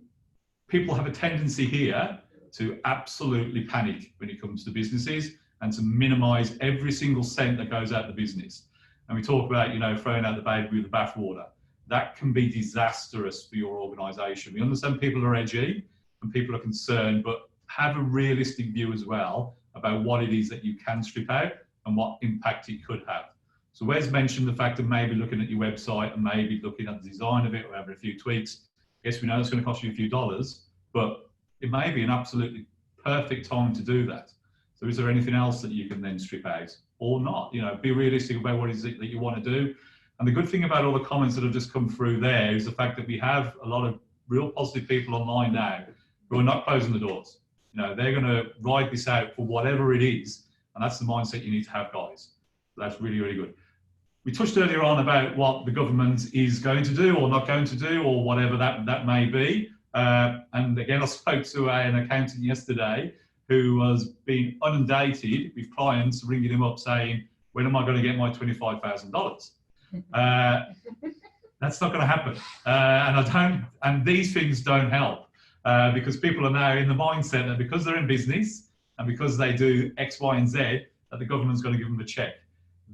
people have a tendency here to absolutely panic when it comes to businesses and to minimize every single cent that goes out of the business. And we talk about, throwing out the baby with the bathwater. That can be disastrous for your organization. We understand people are edgy and people are concerned, but have a realistic view as well about what it is that you can strip out and what impact it could have. So Wes mentioned the fact of maybe looking at your website and maybe looking at the design of it or having a few tweaks. Yes, we know it's going to cost you a few dollars, but it may be an absolutely perfect time to do that. So is there anything else that you can then strip out or not? You know, be realistic about what is it that you want to do. And the good thing about all the comments that have just come through there is the fact that we have a lot of real positive people online now who are not closing the doors. You know, they're going to ride this out for whatever it is. And that's the mindset you need to have, guys. So that's really, really good. We touched earlier on about what the government is going to do or not going to do or whatever that may be. And again, I spoke to an accountant yesterday who was being inundated with clients ringing him up saying, when am I going to get my $25,000? That's not going to happen. And these things don't help because people are now in the mindset that because they're in business and because they do X, Y, and Z, that the government's going to give them a check.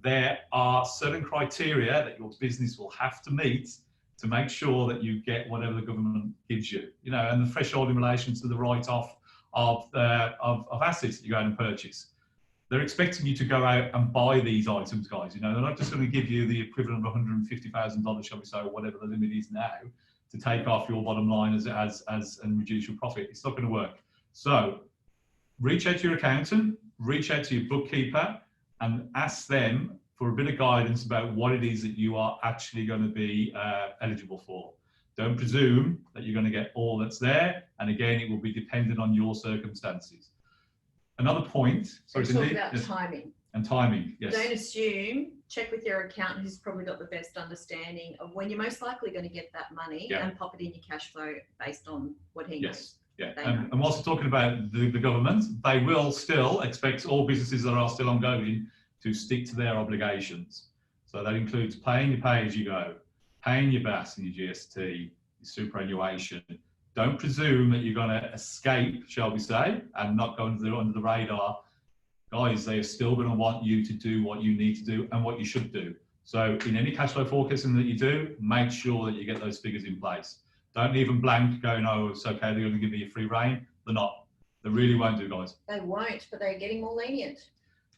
There are certain criteria that your business will have to meet to make sure that you get whatever the government gives you. You know, and the threshold in relation to the write-off of assets that you go out and purchase. They're expecting you to go out and buy these items, guys. You know, they're not just going to give you the equivalent of $150,000, shall we say, or whatever the limit is now, to take off your bottom line and reduce your profit. It's not going to work. So reach out to your accountant, reach out to your bookkeeper, and ask them for a bit of guidance about what it is that you are actually going to be eligible for. Don't presume that you're going to get all that's there. And again, it will be dependent on your circumstances. Another point, sorry, talk about timing. And timing, yes. Don't assume, check with your accountant who's probably got the best understanding of when you're most likely going to get that money and pop it in your cash flow based on what he knows. Yeah, and whilst we're talking about the government, they will still expect all businesses that are still ongoing to stick to their obligations. So that includes paying your pay-as-you-go, paying your VAT and your GST, your superannuation. Don't presume that you're going to escape, shall we say, and not go under the radar. Guys, they are still going to want you to do what you need to do and what you should do. So in any cash flow forecasting that you do, make sure that you get those figures in place. Don't leave them blank going, oh, it's okay, they're going to give me a free rein. They're not. They really won't do, guys. They won't, but they're getting more lenient.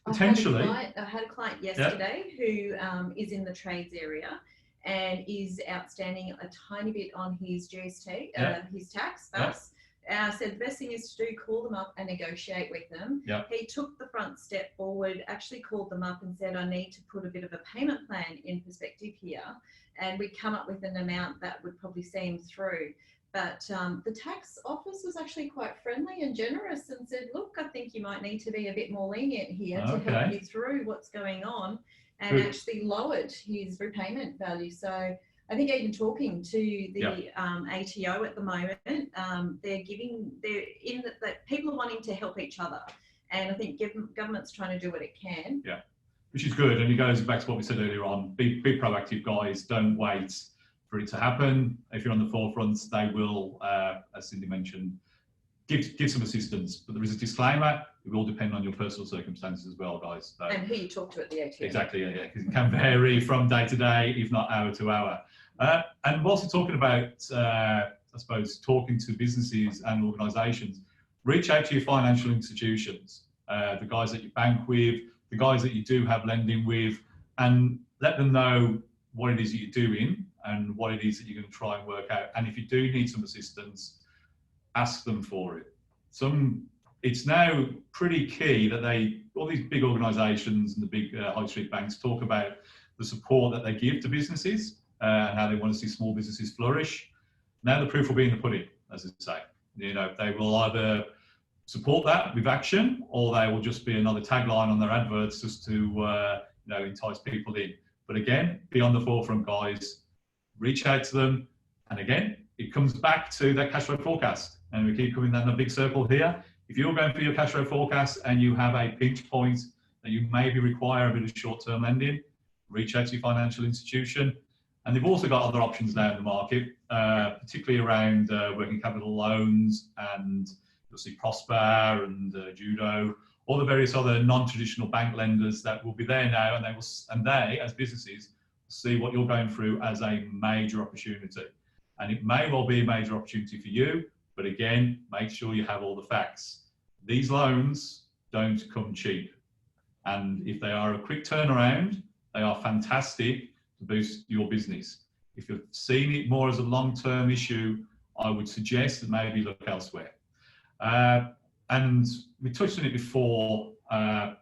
Potentially. I had a client yesterday who is in the trades area and is outstanding a tiny bit on his GST, his tax. Said the best thing is to do, call them up and negotiate with them. He took the front step forward, actually called them up and said, I need to put a bit of a payment plan in perspective here. And we come up with an amount that would probably see him through. But the tax office was actually quite friendly and generous and said, look, I think you might need to be a bit more lenient here to help you through what's going on, and actually lowered his repayment value. So I think even talking to the ATO at the moment, people are wanting to help each other. And I think government's trying to do what it can. Yeah, which is good. And it goes back to what we said earlier on, be proactive, guys. Don't wait for it to happen. If you're on the forefront, they will, as Cindy mentioned, give some assistance. But there is a disclaimer, it will depend on your personal circumstances as well, guys. So, and who you talk to at the ATO. Exactly, because it can vary from day to day, if not hour to hour. And whilst we're talking about, I suppose, talking to businesses and organisations, reach out to your financial institutions, the guys that you bank with, the guys that you do have lending with, and let them know what it is that you're doing and what it is that you're going to try and work out. And if you do need some assistance, ask them for it. It's now pretty key that all these big organisations and the big high street banks talk about the support that they give to businesses and how they want to see small businesses flourish. Now the proof will be in the pudding, as I say. You know, they will either support that with action, or they will just be another tagline on their adverts just to entice people in. But again, be on the forefront, guys. Reach out to them, and again, it comes back to that cash flow forecast. And we keep coming down the big circle here. If you're going for your cash flow forecast and you have a pinch point that you maybe require a bit of short-term lending, reach out to your financial institution. And they've also got other options now in the market, particularly around working capital loans, and you'll see Prosper and Judo, all the various other non-traditional bank lenders that will be there now, and they, as businesses, see what you're going through as a major opportunity. And it may well be a major opportunity for you, but again, make sure you have all the facts. These loans don't come cheap. And if they are a quick turnaround, they are fantastic to boost your business. If you're seeing it more as a long-term issue, I would suggest that maybe look elsewhere. And we touched on it before about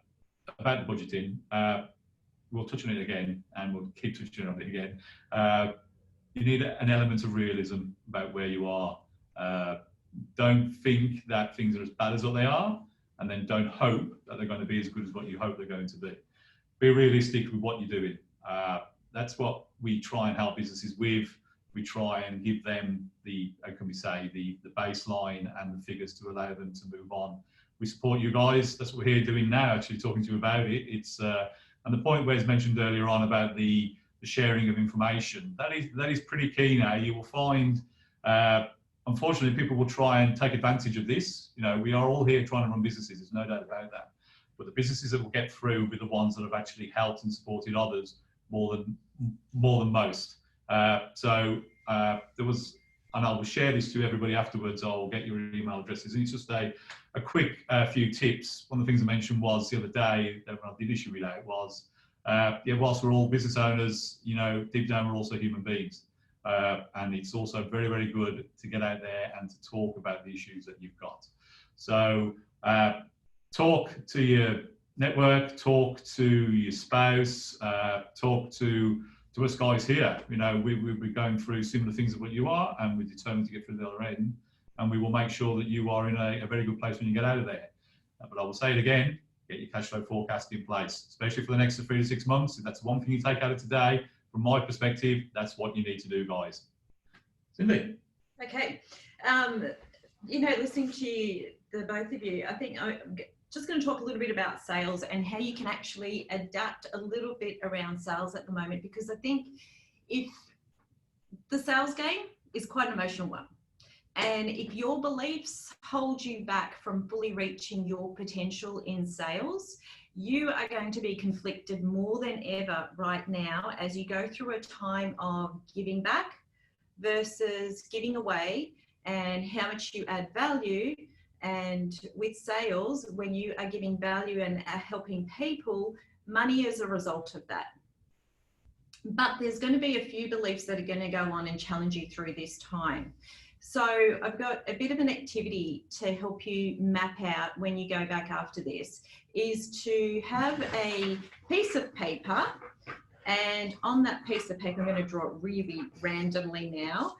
the budgeting. We'll touch on it again, and we'll keep touching on it again. You need an element of realism about where you are. Don't think that things are as bad as what they are, and then don't hope that they're going to be as good as what you hope they're going to be. Be realistic with what you're doing. That's what we try and help businesses with. We try and give them the, how can we say, the baseline and the figures to allow them to move on. We support you guys. That's what we're here doing now, actually talking to you about it. It's and the point Wes mentioned earlier on about the sharing of information, that is pretty key now. You will find, unfortunately, people will try and take advantage of this. You know, we are all here trying to run businesses. There's no doubt about that. But the businesses that will get through will be the ones that have actually helped and supported others more than most. There was, and I will share this to everybody afterwards. I'll get your email addresses. And it's just a quick few tips. One of the things I mentioned was the other day when I did issue it out was, whilst we're all business owners, you know, deep down we're also human beings. And it's also very, very good to get out there and to talk about the issues that you've got. So talk to your network, talk to your spouse, talk to us guys here. You know, we're going through similar things of what you are, and we're determined to get through the other end, and we will make sure that you are in a very good place when you get out of there. But I will say it again, get your cash flow forecast in place, especially for the next 3 to 6 months. If that's one thing you take out of today, from my perspective, that's what you need to do, guys. Cindy? Okay. You know, listening to the both of you, I think I'm just going to talk a little bit about sales and how you can actually adapt a little bit around sales at the moment, because I think if the sales game is quite an emotional one, and if your beliefs hold you back from fully reaching your potential in sales, you are going to be conflicted more than ever right now as you go through a time of giving back versus giving away, and how much you add value. And with sales, when you are giving value and are helping people, money is a result of that. But there's going to be a few beliefs that are going to go on and challenge you through this time. So I've got a bit of an activity to help you map out when you go back after this, is to have a piece of paper, and on that piece of paper, I'm going to draw it really randomly now.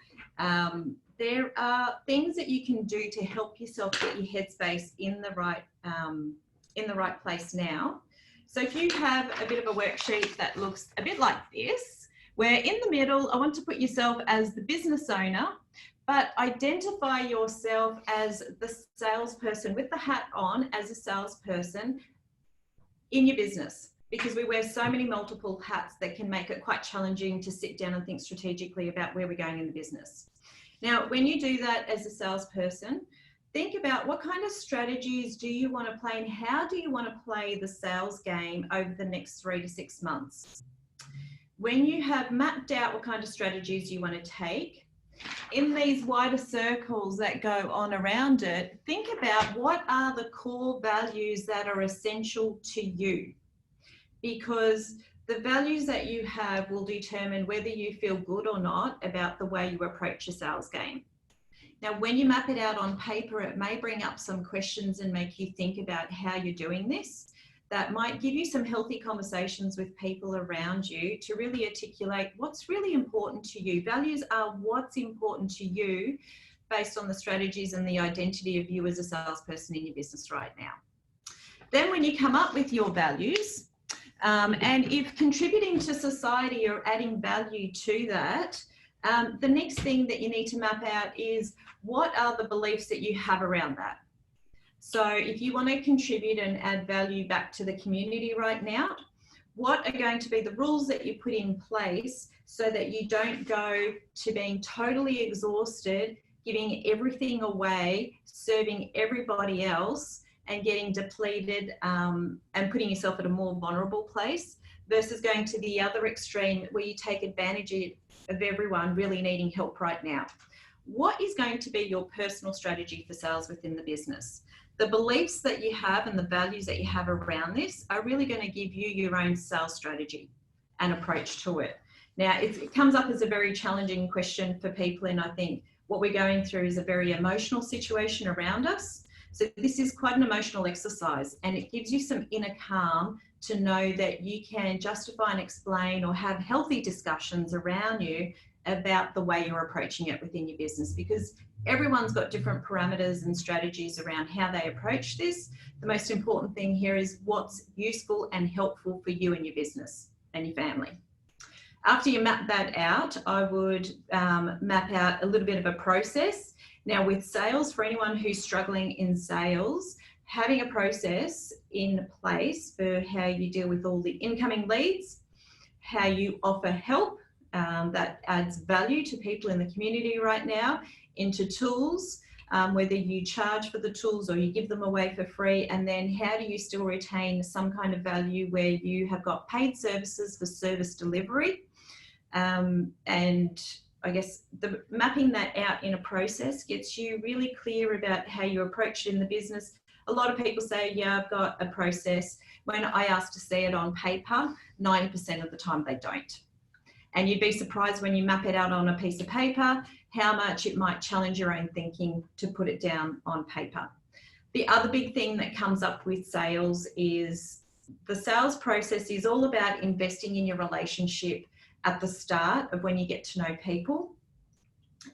There are things that you can do to help yourself get your headspace in the right place now. So if you have a bit of a worksheet that looks a bit like this, where in the middle, I want to put yourself as the business owner, but identify yourself as the salesperson with the hat on, as a salesperson in your business, because we wear so many multiple hats that can make it quite challenging to sit down and think strategically about where we're going in the business. Now, when you do that as a salesperson, think about what kind of strategies do you want to play, and how do you want to play the sales game over the next 3 to 6 months. When you have mapped out what kind of strategies you want to take, in these wider circles that go on around it, think about what are the core values that are essential to you, because the values that you have will determine whether you feel good or not about the way you approach a sales game. Now, when you map it out on paper, it may bring up some questions and make you think about how you're doing this. That might give you some healthy conversations with people around you to really articulate what's really important to you. Values are what's important to you based on the strategies and the identity of you as a salesperson in your business right now. Then when you come up with your values, and if contributing to society or adding value to that, the next thing that you need to map out is what are the beliefs that you have around that. So if you want to contribute and add value back to the community right now, what are going to be the rules that you put in place so that you don't go to being totally exhausted, giving everything away, serving everybody else, and getting depleted and putting yourself at a more vulnerable place, versus going to the other extreme where you take advantage of everyone really needing help right now. What is going to be your personal strategy for sales within the business? the beliefs that you have and the values that you have around this are really going to give you your own sales strategy and approach to it. Now, it comes up as a very challenging question for people, and I think what we're going through is a very emotional situation around us. So this is quite an emotional exercise, and it gives you some inner calm to know that you can justify and explain or have healthy discussions around you about the way you're approaching it within your business, because everyone's got different parameters and strategies around how they approach this. The most important thing here is what's useful and helpful for you and your business and your family. After you map that out, I would map out a little bit of a process. Now with sales, for anyone who's struggling in sales, having a process in place for how you deal with all the incoming leads, how you offer help that adds value to people in the community right now, into tools, whether you charge for the tools or you give them away for free, and then how do you still retain some kind of value where you have got paid services for service delivery. And I guess mapping that out in a process gets you really clear about how you approach it in the business. A lot of people say, yeah, I've got a process. When I ask to see it on paper, 90% of the time they don't. And you'd be surprised when you map it out on a piece of paper, how much it might challenge your own thinking to put it down on paper. The other big thing that comes up with sales is the sales process is all about investing in your relationship at the start of when you get to know people,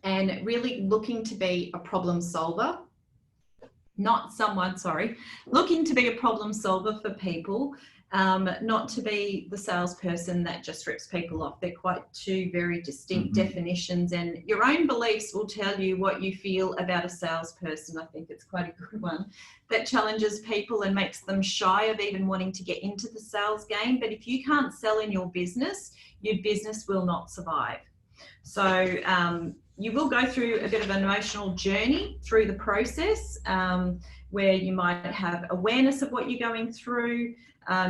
and really looking to be a problem solver, looking to be a problem solver for people, not to be the salesperson that just rips people off. They're quite two very distinct definitions, and your own beliefs will tell you what you feel about a salesperson. I think it's quite a good one that challenges people and makes them shy of even wanting to get into the sales game. But if you can't sell in your business will not survive. So you will go through a bit of an emotional journey through the process, where you might have awareness of what you're going through.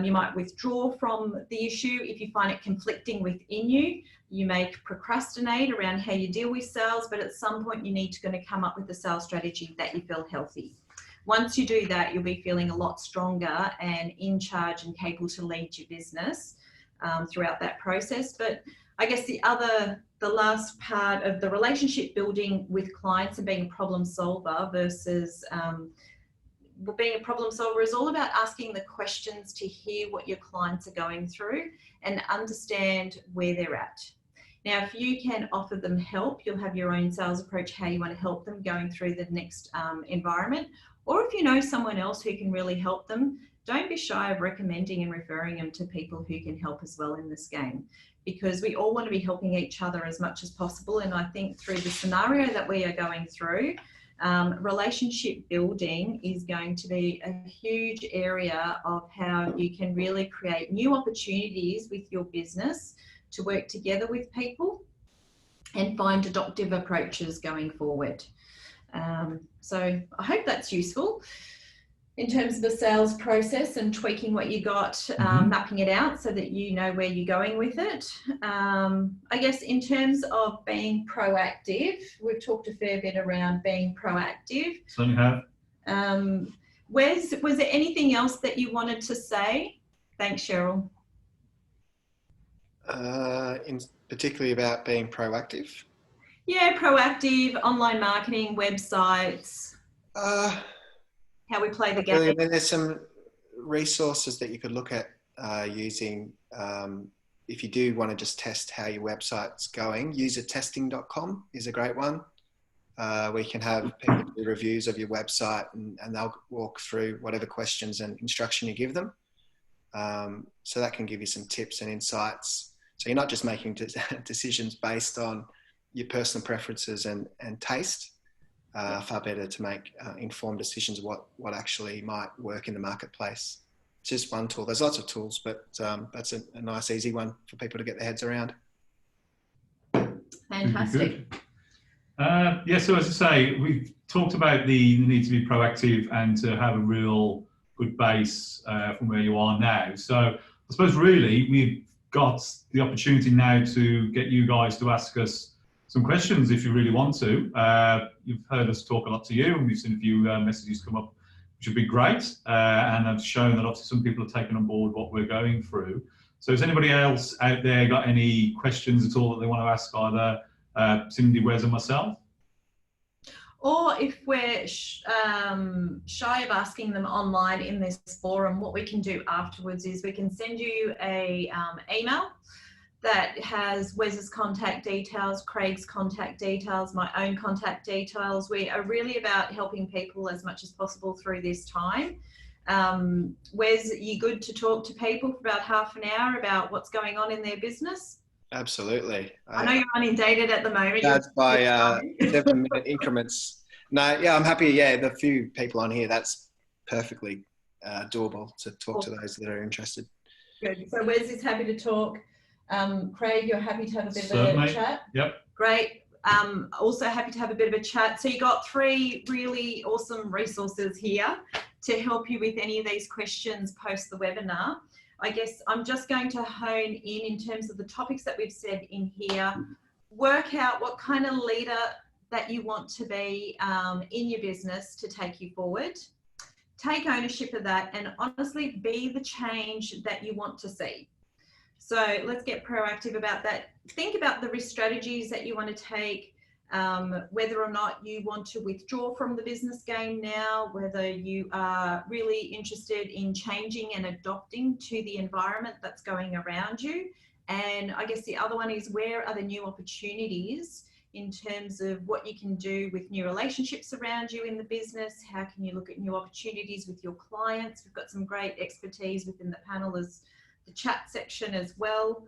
You might withdraw from the issue if you find it conflicting within you. You may procrastinate around how you deal with sales, but at some point you need to come up with a sales strategy that you feel healthy. Once you do that, you'll be feeling a lot stronger and in charge and capable to lead your business throughout that process. But I guess the last part of the relationship building with clients and being a problem solver versus being a problem solver is all about asking the questions to hear what your clients are going through and understand where they're at. Now, if you can offer them help, you'll have your own sales approach, how you want to help them going through the next environment. Or if you know someone else who can really help them, don't be shy of recommending and referring them to people who can help as well in this game, because we all want to be helping each other as much as possible. And I think through the scenario that we are going through, relationship building is going to be a huge area of how you can really create new opportunities with your business to work together with people and find adoptive approaches going forward. So I hope that's useful in terms of the sales process and tweaking what you got, mapping it out so that you know where you're going with it. I guess in terms of being proactive, we've talked a fair bit around being proactive. Certainly have. Was there anything else that you wanted to say? Thanks, Cheryl. Particularly about being proactive? Yeah, proactive, online marketing, websites. How we play the game. Really, I mean, there's some resources that you could look at using if you do want to just test how your website's going. Usertesting.com is a great one, where you can have people do reviews of your website and they'll walk through whatever questions and instruction you give them. So that can give you some tips and insights. So you're not just making decisions based on your personal preferences and taste. Far better to make informed decisions of what actually might work in the marketplace. It's just one tool. There's lots of tools, but that's a nice, easy one for people to get their heads around. Fantastic. Yeah, so as I say, we've talked about the need to be proactive and to have a real good base from where you are now. So I suppose really we've got the opportunity now to get you guys to ask us some questions if you really want to. You've heard us talk a lot to you, and we've seen a few messages come up which would be great, and have shown that obviously some people have taken on board what we're going through. So has anybody else out there got any questions at all that they want to ask either Cindy, Wes, or myself? Or if we're shy of asking them online in this forum, what we can do afterwards is we can send you a email that has Wes's contact details, Craig's contact details, my own contact details. We are really about helping people as much as possible through this time. Wes, are you good to talk to people for about half an hour about what's going on in their business? Absolutely. I know you're inundated at the moment. That's by 7-minute increments. No, yeah, I'm happy. Yeah, the few people on here, that's perfectly doable to talk to those that are interested. Good. So Wes is happy to talk. Craig, you're happy to have a bit Certainly. of a chat? Yep. Great. Also happy to have a bit of a chat. So you got 3 really awesome resources here to help you with any of these questions post the webinar. I guess I'm just going to hone in terms of the topics that we've said in here. Work out what kind of leader that you want to be in your business to take you forward. Take ownership of that and honestly be the change that you want to see. So let's get proactive about that. Think about the risk strategies that you want to take, whether or not you want to withdraw from the business game now, whether you are really interested in changing and adopting to the environment that's going around you. And I guess the other one is, where are the new opportunities in terms of what you can do with new relationships around you in the business? How can you look at new opportunities with your clients? We've got some great expertise within the panel as the chat section as well.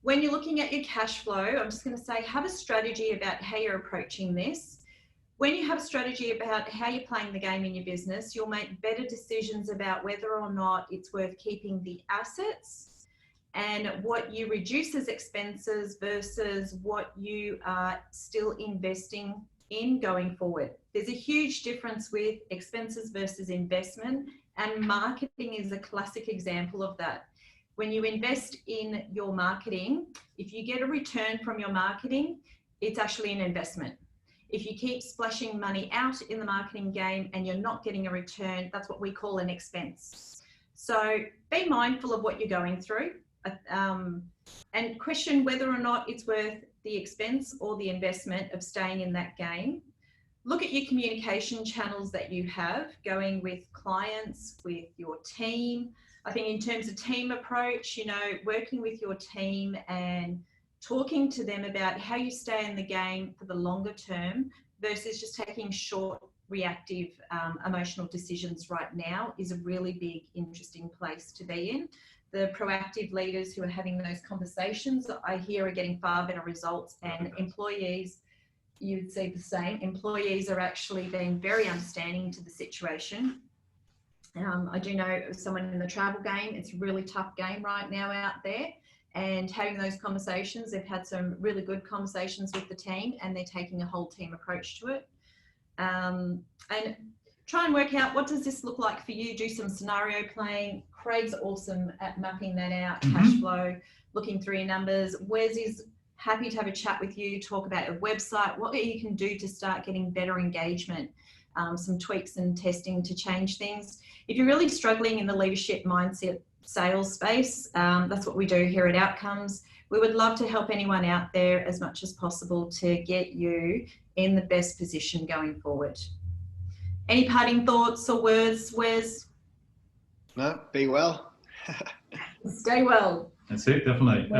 When you're looking at your cash flow, I'm just going to say, have a strategy about how you're approaching this. When you have a strategy about how you're playing the game in your business, you'll make better decisions about whether or not it's worth keeping the assets and what you reduce as expenses versus what you are still investing in going forward. There's a huge difference with expenses versus investment, and marketing is a classic example of that. When you invest in your marketing, if you get a return from your marketing, it's actually an investment. If you keep splashing money out in the marketing game and you're not getting a return, that's what we call an expense. So be mindful of what you're going through, and question whether or not it's worth the expense or the investment of staying in that game. Look at your communication channels that you have going with clients, with your team. I think in terms of team approach, you know, working with your team and talking to them about how you stay in the game for the longer term versus just taking short, reactive, emotional decisions right now is a really big, interesting place to be in. The proactive leaders who are having those conversations, I hear, are getting far better results, and employees, you'd see the same. Employees are actually being very understanding to the situation. I do know someone in the travel game, it's a really tough game right now out there, and having those conversations, they've had some really good conversations with the team and they're taking a whole team approach to it. And try and work out, what does this look like for you? Do some scenario playing. Craig's awesome at mapping that out, cash flow, looking through your numbers. Wes is happy to have a chat with you, talk about your website, what you can do to start getting better engagement, some tweaks and testing to change things. If you're really struggling in the leadership mindset sales space, that's what we do here at Outcomes. We would love to help anyone out there as much as possible to get you in the best position going forward. Any parting thoughts or words, Wes? No, be well. Stay well. That's it, definitely.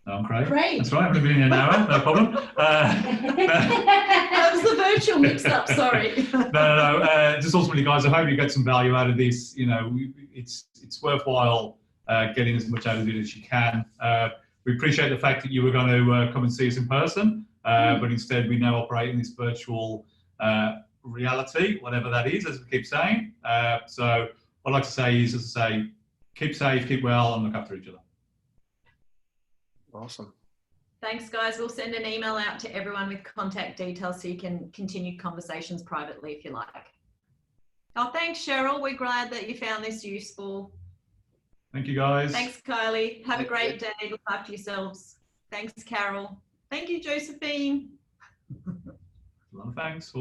I'm Craig. Craig. That's right, I've only been here an hour, no problem. That was the virtual mix-up, sorry. No. Just ultimately, guys, I hope you get some value out of this. You know, it's worthwhile getting as much out of it as you can. We appreciate the fact that you were going to come and see us in person, but instead we now operate in this virtual reality, whatever that is, as we keep saying. So what I'd like to say is, as I say, keep safe, keep well, and look after each other. Awesome. Thanks, guys. We'll send an email out to everyone with contact details so you can continue conversations privately if you like. Oh, thanks, Cheryl. We're glad that you found this useful. Thank you, guys. Thanks, Kylie. Have a great day. Look after yourselves. Thanks, Carol. Thank you, Josephine. A lot of thanks.